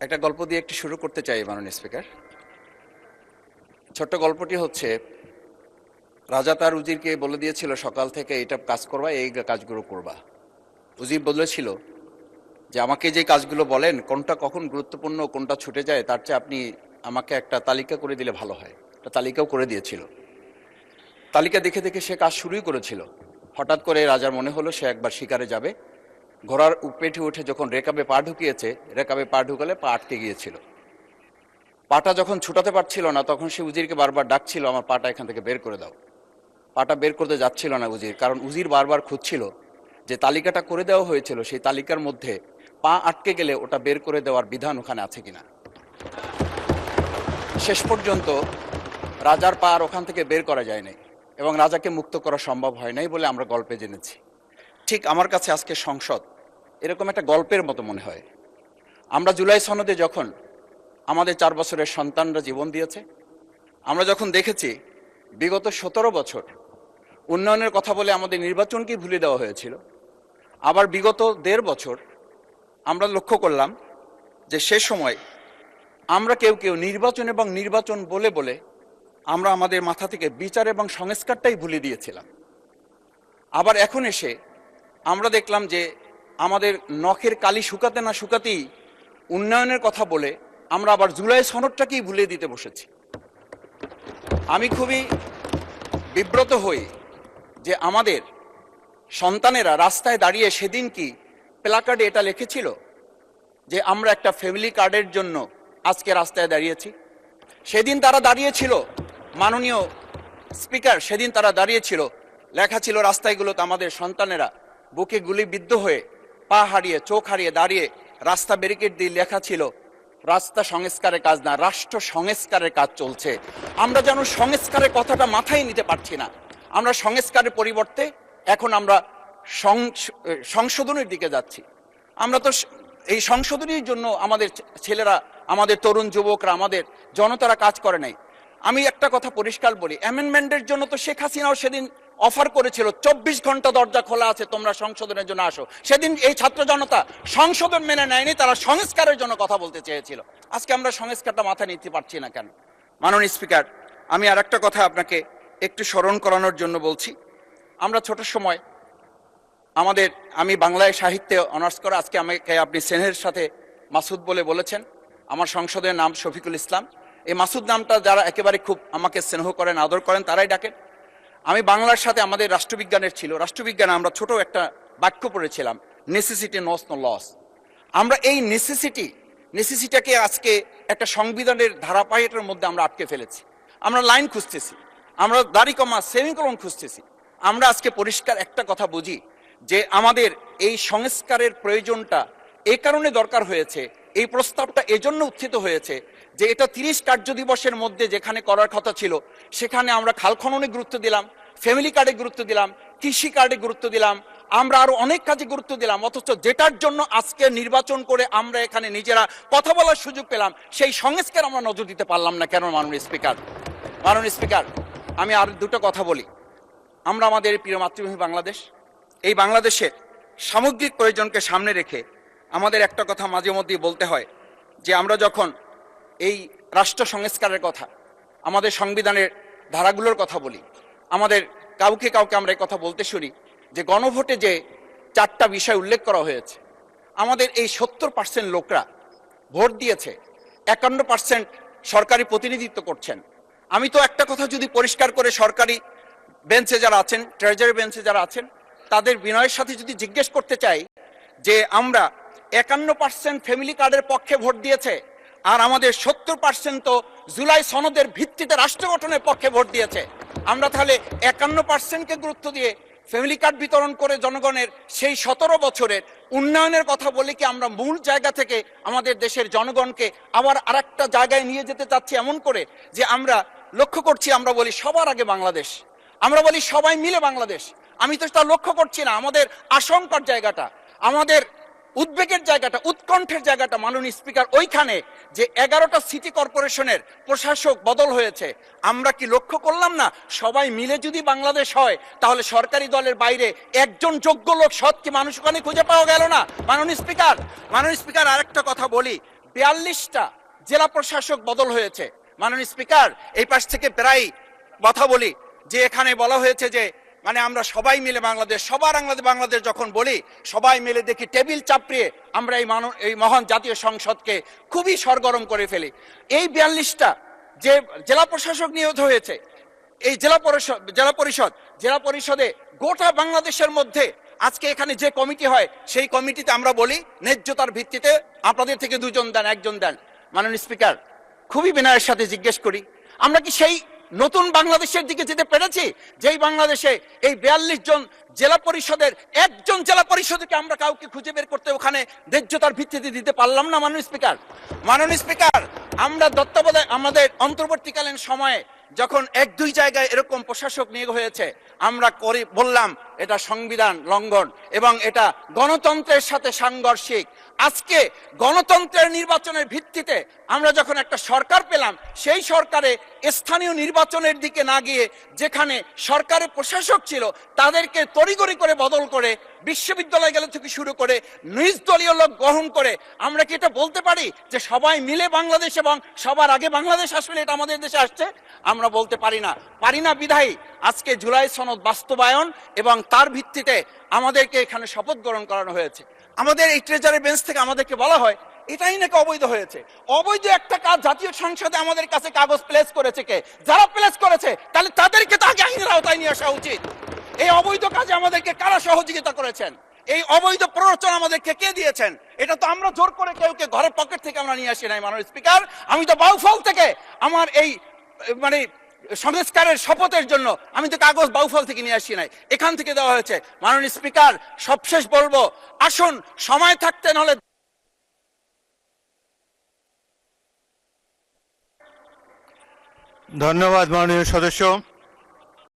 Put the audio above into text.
একটা গল্প দিয়ে একটু শুরু করতে চাই মাননীয় স্পিকার। ছোট্ট গল্পটি হচ্ছে, রাজা তার উজিরকে বলে দিয়েছিল সকাল থেকে এটা কাজ করবা, এই কাজগুলো করবা। উজির বলেছিল যে আমাকে যে কাজগুলো বলেন কোনটা কখন গুরুত্বপূর্ণ কোনটা ছুটে যায় তার চেয়ে আপনি আমাকে একটা তালিকা করে দিলে ভালো হয়। একটা তালিকাও করে দিয়েছিল। তালিকা দেখে দেখে সে কাজ শুরুই করেছিল। হঠাৎ করে রাজার মনে হলো সে একবার শিকারে যাবে। ঘোড়ার পেটে উঠে যখন রেকাবে পা ঢুকিয়েছে, রেকাবে পা ঢুকালে পা আটকে গিয়েছিল। পাটা যখন ছুটাতে পারছিল না তখন সে উজিরকে বারবার ডাকছিল, আমার পাটা এখান থেকে বের করে দাও। পাটা বের করতে যাচ্ছিল না উজির, কারণ উজির বারবার খুঁজছিল যে তালিকাটা করে দেওয়া হয়েছিল সেই তালিকার মধ্যে পা আটকে গেলে ওটা বের করে দেওয়ার বিধান ওখানে আছে কিনা। শেষ পর্যন্ত রাজার পা আর ওখান থেকে বের করা যায় নাই এবং রাজাকে মুক্ত করা সম্ভব হয় নাই বলে আমরা গল্পে জেনেছি। ঠিক আমার কাছে আজকে সংসদ এরকম একটা গল্পের মতো মনে হয়। আমরা জুলাই সনদে যখন আমাদের 4 বছরের সন্তানরা জীবন দিয়েছে, আমরা যখন দেখেছি বিগত 17 বছর উন্নয়নের কথা বলে আমাদের নির্বাচনকেই ভুলে দেওয়া হয়েছিল, আবার বিগত 1.5 বছর আমরা লক্ষ্য করলাম যে সে সময় আমরা কেউ কেউ নির্বাচন এবং নির্বাচন বলে বলে আমরা আমাদের মাথা থেকে বিচার এবং সংস্কারটাই ভুলে দিয়েছিলাম। আবার এখন এসে আমরা দেখলাম যে আমাদের নখের কালি শুকাতে না শুকাতেই উন্নয়নের কথা বলে আমরা আবার জুলাই সনদটাকেই ভুলে দিতে বসেছি। আমি খুবই বিব্রত হই যে আমাদের সন্তানেরা রাস্তায় দাঁড়িয়ে সেদিন কি প্ল্যাকার্ডে এটা লিখেছিল যে আমরা একটা ফ্যামিলি কার্ডের জন্য আজকে রাস্তায় দাঁড়িয়েছি। সেদিন তারা দাঁড়িয়েছিল, মাননীয় স্পিকার, সেদিন তারা দাঁড়িয়েছিল, লেখা ছিল রাস্তাগুলোতে আমাদের সন্তানেরা বুকে গুলিবিদ্ধ হয়ে পা হারিয়ে চোখ হারিয়ে দাঁড়িয়ে রাস্তা ব্যারিকেড দিয়ে লেখা ছিল রাস্তা সংস্কারের কাজ না, রাষ্ট্র সংস্কারের কাজ চলছে। আমরা যেন সংস্কারের কথাটা মাথায় নিতে পারছি না। আমরা সংস্কারের পরিবর্তে এখন আমরা সংশোধনের দিকে যাচ্ছি। আমরা তো এই সংশোধনীর জন্য আমাদের ছেলেরা, আমাদের তরুণ যুবকরা, আমাদের জনতারা কাজ করে নাই। আমি একটা কথা পরিষ্কার বলি, অ্যামেন্ডমেন্টের জন্য তো শেখ হাসিনাও সেদিন অফার করেছিল 24 ঘন্টা দরজা খোলা আছে, তোমরা সংশোধনের জন্য আসো। সেদিন এই ছাত্র জনতা সংশোধন মেনে নেয়নি, তারা সংস্কারের জন্য কথা বলতে চেয়েছিল। আজকে আমরা সংস্কারটা মাথায় নিতে পারছি না কেন? মাননীয় স্পিকার, আমি আর একটা কথা আপনাকে একটু স্মরণ করানোর জন্য বলছি। আমরা ছোট সময় আমি বাংলায় সাহিত্যে অনার্স করে, আজকে আমাকে আপনি স্নেহের সাথে মাসুদ বলে বলেছেন। আমার সংসদের নাম শফিকুল ইসলাম। এই মাসুদ নামটা যারা একেবারে খুব আমাকে স্নেহ করেন, আদর করেন, তারাই ডাকেন। আমি বাংলার সাথে আমাদের রাষ্ট্রবিজ্ঞানের ছিল, রাষ্ট্রবিজ্ঞানে আমরা ছোট একটা বাক্য পড়েছিলাম, নেসেসিটি নোস নো লস। আমরা এই নেসেসিটিকে আজকে একটা সংবিধানের ধারাবাহিকের মধ্যে আমরা আটকে ফেলেছি। আমরা লাইন খুঁজতেছি, আমরা দাড়ি কমা সেমিকোলন খুঁজতেছি। আমরা আজকে পরিষ্কার একটা কথা বুঝি যে আমাদের এই সংস্কারের প্রয়োজনটা এই কারণে দরকার হয়েছে, এই প্রস্তাবটা এজন্য উত্থিত হয়েছে যে এটা 30 কার্য দিবসের মধ্যে যেখানে করার কথা ছিল সেখানে আমরা খাল খননে গুরুত্ব দিলাম, ফ্যামিলি কার্ডে গুরুত্ব দিলাম, কৃষি কার্ডে গুরুত্ব দিলাম, আমরা আরো অনেক কাজে গুরুত্ব দিলাম। অথচ যেটার জন্য আজকে নির্বাচন করে আমরা এখানে নিজেরা কথা বলার সুযোগ পেলাম, সেই সংস্কার আমরা নজর দিতে পারলাম না কেন? মাননীয় স্পিকার, আমি আর দুটো কথা বলি। আমরা আমাদের প্রিয় মাতৃভূমি বাংলাদেশ, এই বাংলাদেশের সামগ্রিক প্রয়োজনকে সামনে রেখে আমাদের একটা কথা মাঝে মধ্যেই বলতে হয় যে আমরা যখন এই রাষ্ট্র সংস্কারের কথা, আমাদের সংবিধানের ধারাগুলোর কথা বলি, আমাদের কাউকে আমরা এই কথা বলতে শুনি যে গণভোটে যে 4টা বিষয় উল্লেখ করা হয়েছে, আমাদের এই 70% লোকরা ভোট দিয়েছে, 51% সরকারি প্রতিনিধিত্ব করছেন। আমি তো একটা কথা যদি পরিষ্কার করে সরকারি বেঞ্চে যারা আছেন, ট্রেজারি বেঞ্চে যারা আছেন, তাদের বিনয়ের সাথে যদি জিজ্ঞেস করতে চাই যে আমরা 51% ফ্যামিলি কার্ডের পক্ষে ভোট দিয়েছে আর আমাদের 70% তো জুলাই সনদের ভিত্তিতে রাষ্ট্র গঠনের পক্ষে ভোট দিয়েছে, আমরা তাহলে 51%কে গুরুত্ব দিয়ে ফ্যামিলি কার্ড বিতরণ করে জনগণের সেই 17 বছরের উন্নয়নের কথা বলে কি আমরা মূল জায়গা থেকে আমাদের দেশের জনগণকে আবার আরেকটা জায়গায় নিয়ে যেতে চাচ্ছি? এমন করে যে আমরা লক্ষ্য করছি, আমরা বলি সবার আগে বাংলাদেশ, আমরা বলি সবাই মিলে বাংলাদেশ। আমি তো তা লক্ষ্য করছি না। আমাদের আশঙ্কার জায়গাটা, আমাদের উদ্বেগের জায়গাটা, উৎকণ্ঠের জায়গাটা মাননীয় স্পিকার ওইখানে যে 11টা সিটি কর্পোরেশনের প্রশাসক বদল হয়েছে। আমরা কি লক্ষ্য করলাম না সবাই মিলে যদি বাংলাদেশ হয় তাহলে সরকারি দলের বাইরে একজন যোগ্য লোক, সৎ কি মানুষ ওখানে খুঁজে পাওয়া গেল না? মাননীয় স্পিকার, আরেকটা কথা বলি, 42টা জেলা প্রশাসক বদল হয়েছে। মাননীয় স্পিকার, এই পাশ থেকে প্রায় কথা বলি যে এখানে বলা হয়েছে যে মানে আমরা সবাই মিলে বাংলাদেশ, সবার বাংলাদেশ যখন বলি, সবাই মিলে দেখি টেবিল চাপড়িয়ে আমরা এই মহান জাতীয় সংসদকে খুবই সরগরম করে ফেলি। এই 42টা যে জেলা প্রশাসক নিয়োজিত হয়েছে, এই জেলা পরিষদে গোটা বাংলাদেশের মধ্যে আজকে এখানে যে কমিটি হয়, সেই কমিটিতে আমরা বলি ন্যায্যতার ভিত্তিতে আপনাদের থেকে 2 জন দেন, 1 জন দেন। মাননীয় স্পিকার, খুবই বিনয়ের সাথে জিজ্ঞেস করি, আমরা কি সেই নতুন বাংলাদেশের দিকে যেতে পেরেছি যেই বাংলাদেশে এই 42 জন জেলা পরিষদের 1 জন জেলা পরিষদকে আমরা কাউকে খুঁজে বের করতে ওখানে ন্যায্যতার ভিত্তিতে দিতে পারলাম না? মাননীয় স্পিকার, আমরা তত্ত্বাবধায়ক আমাদের অন্তর্বর্তীকালীন সময়ে যখন 1-2 জায়গায় এরকম প্রশাসক নিয়োগ হয়েছে, আমরা বললাম এটা সংবিধান লঙ্ঘন এবং এটা গণতন্ত্রের সাথে সাংঘর্ষিক। আজকে গণতন্ত্রের নির্বাচনের ভিত্তিতে আমরা যখন একটা সরকার পেলাম, সেই সরকারে স্থানীয় নির্বাচনের দিকে না গিয়ে যেখানে সরকারের প্রশাসক ছিল তাদেরকে তড়িঘড়ি করে বদল করে বিশ্ববিদ্যালয় গেলে থেকে শুরু করে নিজ দলীয় লোক গ্রহণ করে, আমরা কি এটা বলতে পারি যে সবাই মিলে বাংলাদেশ এবং সবার আগে বাংলাদেশ আসলে এটা আমাদের দেশে আসছে? আমরা বলতে পারি না বিধায়ী আজকে জুলাই সনদ বাস্তবায়ন এবং তার ভিত্তিতে আমাদেরকে এখানে শপথ গ্রহণ করানো হয়েছে। আমাদের এই ট্রেজারি বেঞ্চ থেকে আমাদেরকে বলা হয় এটাই নাকি অবৈধ হয়েছে। অবৈধ একটা কাজ জাতীয় সংসদে আমাদের কাছে কাগজ প্লেস করেছে কে? যারা প্লেস করেছে তাহলে তাদেরকে তো আগে আইনের আওতায় নিয়ে আসা উচিত। এই অবৈধ কাজে আমাদেরকে কারা সহযোগিতা করেছেন? এই অবৈধ প্ররোচনা আমাদেরকে কে দিয়েছেন? এটা তো আমরা জোর করে কেউকে ঘরের পকেট থেকে আমরা নিয়ে আসি নাই। মাননীয় স্পিকার, আমি তো বাউফল থেকে আমার এই মানে সংস্কারের শপথের জন্য আমি তো কাগজ বাউফল থেকে নিয়ে আসি নাই, এখান থেকে দেওয়া হয়েছে। মাননীয় স্পিকার, সবশেষ বলবো, আসুন সময় থাকতে নহলে। ধন্যবাদ মাননীয় সদস্য।